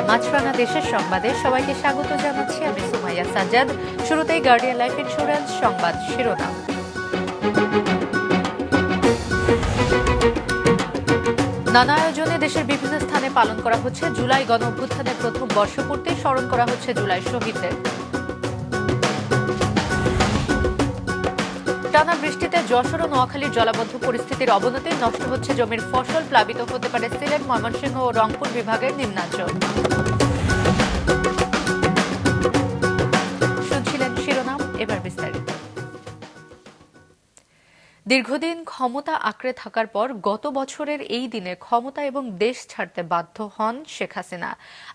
মাছরাঙা দেশের সংবাদে সবাইকে স্বাগত জানাচ্ছি আমি সুমাইয়া সাজ্জাদ। শুরুতেই গার্ডিয়ান লাইফ ইন্স্যুরেন্স সংবাদ শিরোনাম। নানা আয়োজনে দেশের বিভিন্ন স্থানে পালন করা হচ্ছে জুলাই গণ অভ্যুত্থানের প্রথম বর্ষপূর্তি, স্মরণ করা হচ্ছে জুলাই শহীদদের। টানা বৃষ্টিতে যশোর ও নোয়াখালীর জলাবদ্ধ পরিস্থিতির অবনতি, নষ্ট হচ্ছে জমির ফসল, প্লাবিত হতে পারে সিলেট, ময়মনসিংহ ও রংপুর বিভাগের নিম্নাঞ্চল। শুনছিলেন শিরোনাম, এবার বিস্তারিত। দীর্ঘদিন ক্ষমতা আঁকড়ে থাকার পর গত বছরের এই দিনে ক্ষমতা এবং দেশ ছাড়তে বাধ্য হন শেখ হাসিনা।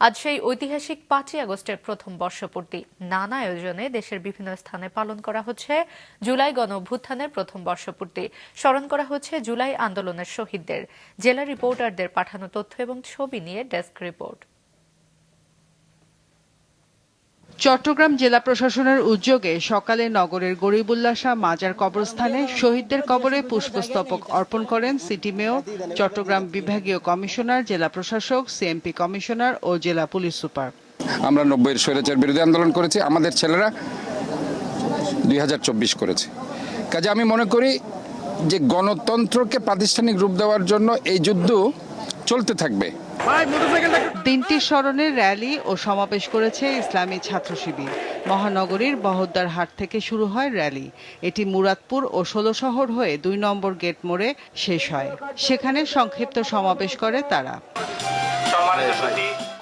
আজ সেই ঐতিহাসিক 5ই আগস্টের প্রথম বর্ষপূর্তি। নানা আয়োজনে দেশের বিভিন্ন স্থানে পালন করা হচ্ছে জুলাই গণ অভ্যুত্থানের প্রথম বর্ষপূর্তি, স্মরণ করা হচ্ছে জুলাই আন্দোলনের শহীদদের। জেলা রিপোর্টারদের পাঠানো তথ্য এবং ছবি নিয়ে ডেস্ক রিপোর্ট। চট্টগ্রাম জেলা প্রশাসনের উদ্যোগে সকালে নগরের গরিবুল্লাহ শাহ মাজার কবরস্থানে শহীদদের কবরে পুষ্পস্তবক অর্পণ করেন সিটি মেয়র, চট্টগ্রাম বিভাগীয় কমিশনার, জেলা প্রশাসক, সিএমপি কমিশনার ও জেলা পুলিশ সুপার। আমরা 90-এর স্বৈরাচার বিরোধী আন্দোলন করেছি, আমাদের ছেলেরা 2024 করেছে। কাজে আমি মনে করি যে গণতন্ত্রকে প্রাতিষ্ঠানিক রূপ দেওয়ার জন্য এই যুদ্ধ চলতে থাকবে। দিনটির স্মরণে র্যালি ও সমাবেশ করেছে ইসলামী ছাত্র শিবির। মহানগরীর বহদ্দার হাট থেকে শুরু হয় র্যালি। এটি মুরাদপুর ও 16 শহর হয়ে 2 নম্বর গেট মোড়ে শেষ হয়। সেখানে সংক্ষিপ্ত সমাবেশ করে তারা।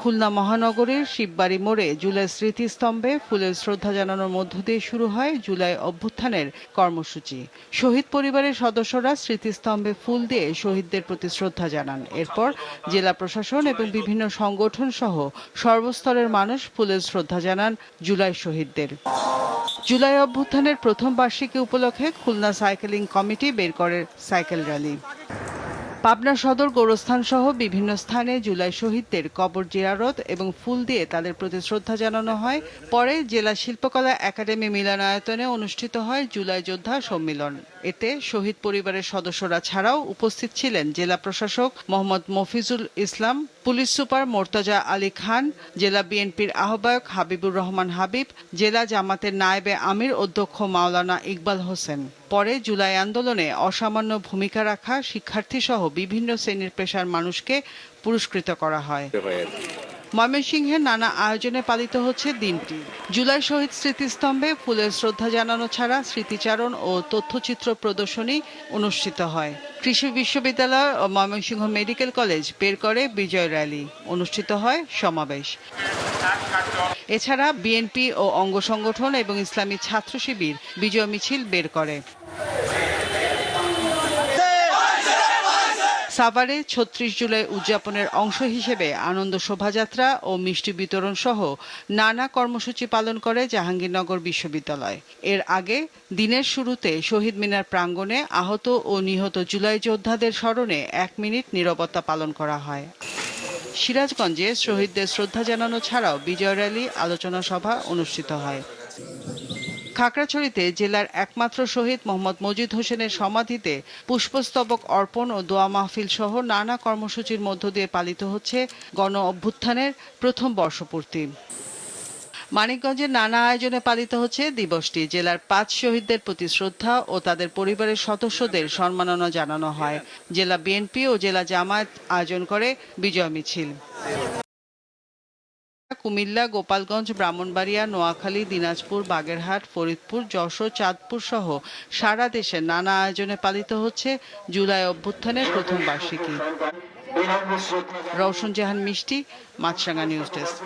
খুলনা মহানগরীর শিববাড়ি মোড়ে জুলাই স্মৃতিস্তম্ভে ফুলের শ্রদ্ধা জানানোর মধ্য দিয়ে শুরু হয় জুলাই অভ্যুত্থানের কর্মসূচি। শহীদ পরিবারের সদস্যরা স্মৃতিস্তম্ভে ফুল দিয়ে শহীদদের প্রতি শ্রদ্ধা জানান। এরপর জেলা প্রশাসন এবং বিভিন্ন সংগঠন সহ সর্বস্তরের মানুষ ফুলের শ্রদ্ধা জানান জুলাই শহীদদের। জুলাই অভ্যুত্থানের প্রথম বার্ষিকী উপলক্ষে খুলনা সাইকেলিং কমিটি বের করে সাইকেল র্যালি। পাবনা সদর গোরস্থান সহ বিভিন্ন স্থানে জুলাই শহীদদের কবর জিয়ারত এবং ফুল দিয়ে তাদের প্রতি শ্রদ্ধা জানানো হয়। পরে জেলা শিল্পকলা একাডেমি মিলনায়তনে অনুষ্ঠিত হয় জুলাই যোদ্ধা সম্মেলন। এতে শহীদ পরিবারের সদস্যরা ছাড়াও উপস্থিত ছিলেন জেলা প্রশাসক মোহাম্মদ মফিজুল ইসলাম, পুলিশ সুপার মোর্তজা আলী খান, জেলা বিএনপির আহ্বায়ক হাবিবুর রহমান হাবিব, জেলা জামাতের নায়েবে আমির অধ্যক্ষ মাওলানা ইকবাল হোসেন। পরে জুলাই আন্দোলনে অসামান্য ভূমিকা রাখা শিক্ষার্থী সহ বিভিন্ন শ্রেণীর পেশার মানুষকে পুরস্কৃত করা হয়। ময়মনসিংহের নানা আয়োজনে পালিত হচ্ছে দিনটি। জুলাই শহীদ স্মৃতিস্তম্ভে ফুলের শ্রদ্ধা জানানো ছাড়া স্মৃতিচারণ ও তথ্যচিত্র প্রদর্শনী অনুষ্ঠিত হয়। কৃষি বিশ্ববিদ্যালয় ও ময়মনসিংহ মেডিকেল কলেজ বের করে বিজয় র্যালি, অনুষ্ঠিত হয় সমাবেশ। এছাড়া বিএনপি ও অঙ্গ সংগঠন এবং ইসলামী ছাত্র শিবির বিজয় মিছিল বের করে। সাভারে 36 জুলাই উদযাপনের অংশ হিসেবে আনন্দ শোভাযাত্রা ও মিষ্টি বিতরণ সহ নানা কর্মসূচি পালন করে জাহাঙ্গীরনগর বিশ্ববিদ্যালয়। এর আগে দিনের শুরুতে শহীদ মিনার প্রাঙ্গণে আহত ও নিহত জুলাই যোদ্ধাদের স্মরণে 1 মিনিট নীরবতা পালন করা হয়। সিরাজগঞ্জে শহীদদের শ্রদ্ধা জানানো ছাড়াও বিজয় র্যালি, আলোচনা সভা অনুষ্ঠিত হয়। খাগড়াছড়িতে জেলার একমাত্র শহীদ মোহাম্মদ মজিদ হোসেনের সমাধিতে পুষ্পস্তবক অর্পণ ও দোয়া মাহফিল সহ নানা কর্মসূচির মধ্য দিয়ে পালিত হচ্ছে গণ অভ্যুত্থানের প্রথম বর্ষপূর্তি। মানিকগঞ্জের নানা আয়োজনে পালিত হচ্ছে দিবসটি। জেলার 5 শহীদদের প্রতি শ্রদ্ধা ও তাদের পরিবারের সদস্যদের সম্মাননা জানানো হয়। জেলা বিএনপি ও জেলা জামায়াত আয়োজন করে বিজয় মিছিল। কুমিল্লা, গোপালগঞ্জ, ব্রাহ্মণবাড়িয়া, নোয়াখালী, দিনাজপুর, বাগেরহাট, ফরিদপুর, যশোর, চাঁদপুর সহ সারা দেশে নানা আয়োজনে পালিত হচ্ছে জুলাই অভ্যুত্থানের প্রথম বার্ষিকী। রওশন জাহান মিষ্টি, মাছরাঙা নিউজ ডেস্ক।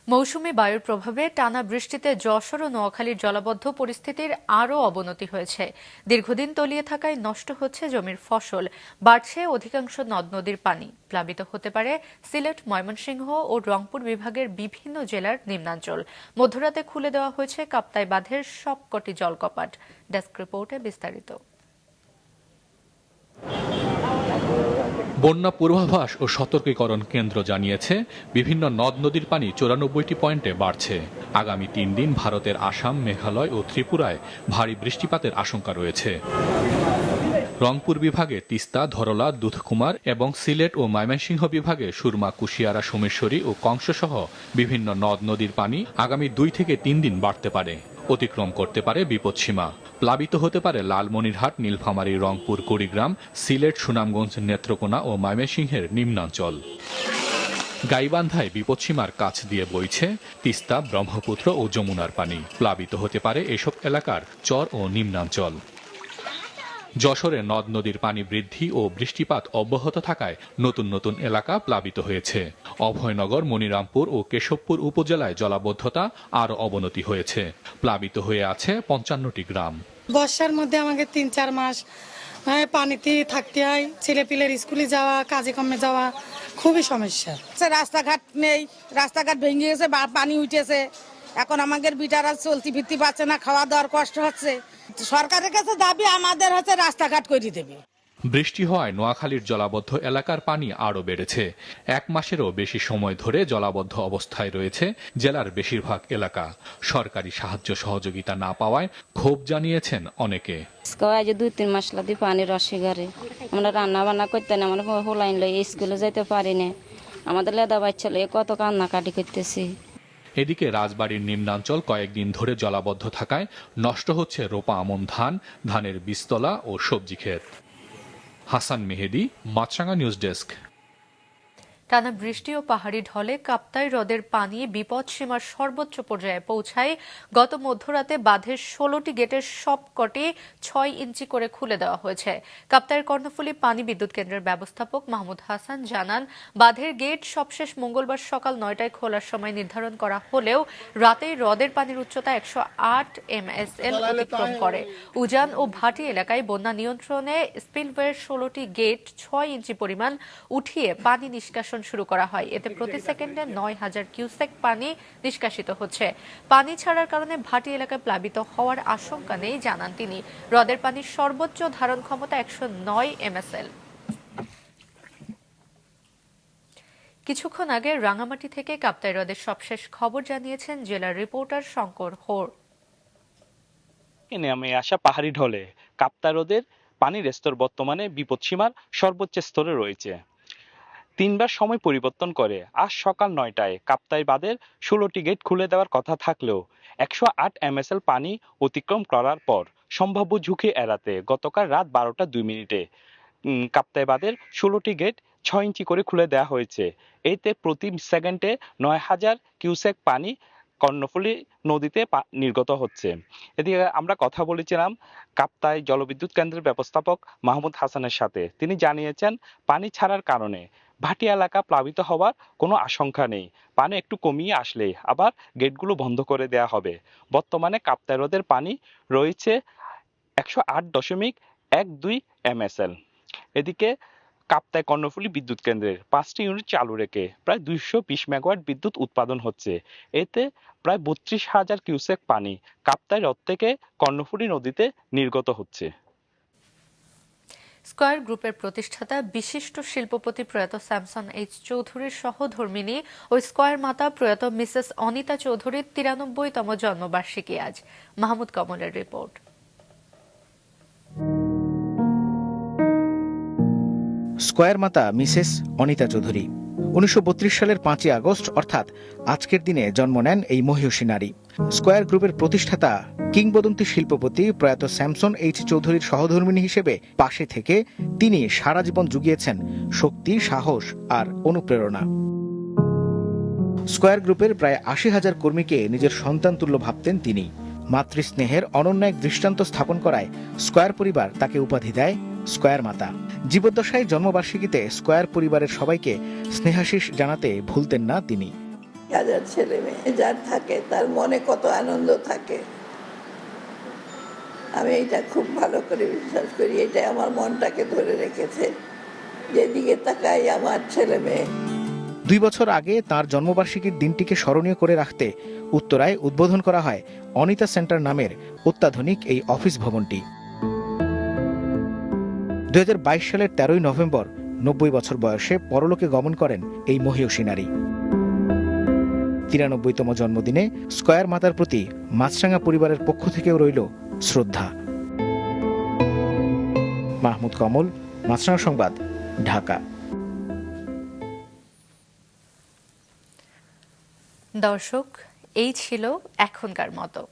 মৌসুমী বায়ুর প্রভাবে টানা বৃষ্টিতে যশোর ও নোয়াখালীর জলাবদ্ধ পরিস্থিতির আরও অবনতি হয়েছে। দীর্ঘদিন তলিয়ে থাকায় নষ্ট হচ্ছে জমির ফসল, বাড়ছে অধিকাংশ নদ নদীর পানি, প্লাবিত হতে পারে সিলেট, ময়মনসিংহ ও রংপুর বিভাগের বিভিন্ন জেলার নিম্নাঞ্চল। মধ্যরাতে খুলে দেওয়া হয়েছে কাপ্তাই বাঁধের সবকটি জলকপাট। ডেস্ক রিপোর্টে বিস্তারিত। বন্যা পূর্বাভাস ও সতর্কীকরণ কেন্দ্র জানিয়েছে বিভিন্ন নদ নদীর পানি 94টি পয়েন্টে বাড়ছে। আগামী 3 দিন ভারতের আসাম, মেঘালয় ও ত্রিপুরায় ভারী বৃষ্টিপাতের আশঙ্কা রয়েছে। রংপুর বিভাগে তিস্তা, ধরলা, দুধকুমার এবং সিলেট ও ময়মনসিংহ বিভাগে সুরমা, কুশিয়ারা, সোমেশ্বরী ও কংসসহ বিভিন্ন নদ নদীর পানি আগামী 2 থেকে 3 দিন বাড়তে পারে, অতিক্রম করতে পারে বিপদসীমা। প্লাবিত হতে পারে লালমনিরহাট, নীলফামারী, রংপুর, কুড়িগ্রাম, সিলেট, সুনামগঞ্জ, নেত্রকোনা ও ময়মনসিংহের নিম্নাঞ্চল। গাইবান্ধায় বিপদসীমার কাছ দিয়ে বইছে তিস্তা, ব্রহ্মপুত্র ও যমুনার পানি। প্লাবিত হতে পারে এসব এলাকার চর ও নিম্নাঞ্চল। যশোরে নদ নদীর পানি বৃদ্ধি ও বৃষ্টিপাত অব্যাহত থাকায় নতুন নতুন এলাকা প্লাবিত হয়েছে। অভয়নগর, মনিরামপুর ও কেশবপুর উপজেলায় জলাবদ্ধতা আরও অবনতি হয়েছে। প্লাবিত হয়ে আছে 55টি গ্রাম। বর্ষার মধ্যে আমাকে 3-4 মাস পানিতে থাকতে হয়। ছেলেপিলের স্কুলে যাওয়া, কাজে কর্মে যাওয়া খুবই সমস্যা। রাস্তাঘাট নেই, রাস্তাঘাট ভেঙে গেছে, পানি উঠেছে। এখন আমাদের বিটারা চলতি ফিরতে পারছে না, খাওয়া দাওয়ার কষ্ট হচ্ছে। সরকারের কাছে দাবি আমাদের হচ্ছে রাস্তাঘাট করে দেবে। বৃষ্টি হওয়ায় নোয়াখালীর জলাবদ্ধ এলাকার পানি আরও বেড়েছে। 1 মাসেরও বেশি সময় ধরে জলাবদ্ধ অবস্থায় রয়েছে জেলার বেশিরভাগ এলাকা। সরকারি সাহায্য সহযোগিতা না পাওয়ায় ক্ষোভ জানিয়েছেন অনেকে। আজ 2-3 মাস লাগি পানির অসুবিধারে আমরা রান্না বান্না করতে না, আমরা হোলাইন লই স্কুলে যেতে পারি না। আমাদের লেদা বাচ্চা লইয়ে কত কান্নাকাটি করতেছি। এদিকে রাজবাড়ীর নিম্নাঞ্চল কয়েকদিন ধরে জলাবদ্ধ থাকায় নষ্ট হচ্ছে রোপা আমন ধান, ধানের বীজতলা ও সবজি ক্ষেত। হাসান মেহেদি, মাছরাঙা নিউজ ডেস্ক। টানা বৃষ্টি ও পাহাড়ি ঢলে কাপ্তাই হ্রদের পানি বিপদসীমার সর্বোচ্চ পর্যায়ে পৌঁছায় গত মধ্যরাতে বাঁধের 16টি গেটের সবকটি 6 ইঞ্চি করে খুলে দেওয়া হয়েছে। কাপ্তাইয়ের কর্ণফুলী পানি বিদ্যুৎ কেন্দ্রের ব্যবস্থাপক মাহমুদ হাসান জানান, বাঁধের গেট সবশেষ মঙ্গলবার সকাল 9টায় খোলার সময় নির্ধারণ করা হলেও রাতেই হ্রদের পানির উচ্চতা 108 MSL অতিক্রম করে। উজান ও ভাটি এলাকায় বন্যা নিয়ন্ত্রণে স্পিলওয়ের 16টি গেট 6 ইঞ্চি পরিমাণ উঠিয়ে পানি নিষ্কাশন শুরু করা হয়। এতে প্রতি সেকেন্ডে 9000 কিউসেক পানি নিষ্কাশিত হচ্ছে। পানি ছাড়ার কারণে ভাটি এলাকায় প্লাবিত হওয়ার আশঙ্কা নেই জানান তিনি। হ্রদের পানির সর্বোচ্চ ধারণ ক্ষমতা 109 MSL। কিছুক্ষণ আগে রাঙামাটি থেকে কাপ্তাই হ্রদের সবশেষ খবর জানিয়েছেন জেলার রিপোর্টার শঙ্কর হোর। নেমে আসা পাহাড়ি ঢলে কাপ্তাই হ্রদের পানির স্তর বর্তমানে বিপদসীমার সর্বোচ্চ স্তরে রয়েছে। 3বার সময় পরিবর্তন করে আজ সকাল 9টায় কাপ্তাই বাঁধের 16টি গেট খুলে দেওয়ার কথা থাকলেও 108 MSL পানি অতিক্রম করার পর সম্ভাব্য ঝুঁকি এড়াতে গতকাল রাত 12টা 2 মিনিটে কাপ্তাই বাঁধের 16টি গেট 6 ইঞ্চি করে খুলে দেওয়া হয়েছে। এতে প্রতি সেকেন্ডে 9000 কিউসেক পানি কর্ণফুলী নদীতে নির্গত হচ্ছে। এদিকে আমরা কথা বলেছিলাম কাপ্তাই জলবিদ্যুৎ কেন্দ্রের ব্যবস্থাপক মাহমুদ হাসানের সাথে। তিনি জানিয়েছেন, পানি ছাড়ার কারণে ভাটি এলাকা প্লাবিত হওয়ার কোনো আশঙ্কা নেই। পানি একটু কমিয়ে আসলে আবার গেটগুলো বন্ধ করে দেওয়া হবে। বর্তমানে কাপ্তাই হ্রদের পানি রয়েছে 108.12 MSL। এদিকে কাপ্তাই কর্ণফুলী বিদ্যুৎ কেন্দ্রের 5টি ইউনিট চালু রেখে প্রায় 220 মেগাওয়াট বিদ্যুৎ উৎপাদন হচ্ছে। এতে প্রায় 32,000 কিউসেক পানি কাপ্তাই হ্রদ থেকে কর্ণফুলী নদীতে নির্গত হচ্ছে। স্কয়ার গ্রুপের প্রতিষ্ঠাতা বিশিষ্ট শিল্পপতি প্রয়াত স্যামসন এইচ চৌধুরীর সহধর্মিণী ও স্কয়ার মাতা প্রয়াত মিসেস অনিতা চৌধুরীর 93তম জন্মবার্ষিকী আজ। মাহমুদ কমলের রিপোর্ট। স্কয়ার মাতা মিসেস অনিতা চৌধুরী 1932 সালের 5ই আগস্ট অর্থাৎ আজকের দিনে জন্ম নেন এই মহিয়সী নারী। স্কয়ার গ্রুপের প্রতিষ্ঠাতা কিংবদন্তি শিল্পপতি প্রয়াত স্যামসন এইচ চৌধুরীর সহধর্মিণী হিসেবে পাশে থেকে তিনি সারা জীবন জুগিয়েছেন শক্তি, সাহস আর অনুপ্রেরণা। স্কয়ার গ্রুপের প্রায় 80,000 কর্মীকে নিজের সন্তান তুল্য ভাবতেন তিনি। মাতৃস্নেহের অনন্য এক দৃষ্টান্ত স্থাপন করায় স্কয়ার পরিবার তাকে উপাধি দেয় স্কয়ার মাতা। জীবদ্দশায় জন্মবার্ষিকীতে স্কয়ার পরিবারের সবাইকে স্নেহাশিস জানাতে ভুলতেন না তিনি। হাজার ছেলে মেয়ে যার থাকে তার মনে কত আনন্দ থাকে, আমি এটা খুব ভালো করে বিশ্বাস করি। এটা আমার মনটাকে ধরে রেখেছে, যেদিকে তাকাই আমার ছেলে মেয়ে। 2 বছর আগে তার জন্মবার্ষিকীর দিনটিকে স্মরণীয় করে রাখতে উত্তরায় উদ্বোধন করা হয় অনিতা সেন্টার নামের অত্যাধুনিক এই অফিস ভবনটি। 2022 সালের 13ই নভেম্বর 90 বছর বয়সে পরলোকে গমন করেন এই মহিয়সী নারী। 93তম জন্মদিনে স্কয়ার মাতার প্রতি মাছরাঙা পরিবারের পক্ষ থেকেও রইল শ্রদ্ধা। মাহমুদ কমল, মাছরাঙা সংবাদ, ঢাকা। দর্শক, এই ছিল এখনকার মতো।